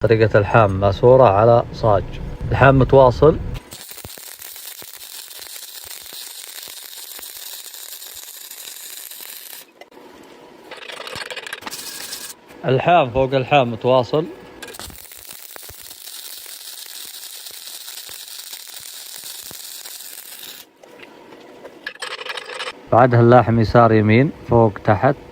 طريقة الحام ماسورة على صاج. الحام متواصل. الحام فوق الحام متواصل. بعدها اللاحم يسار يمين فوق تحت.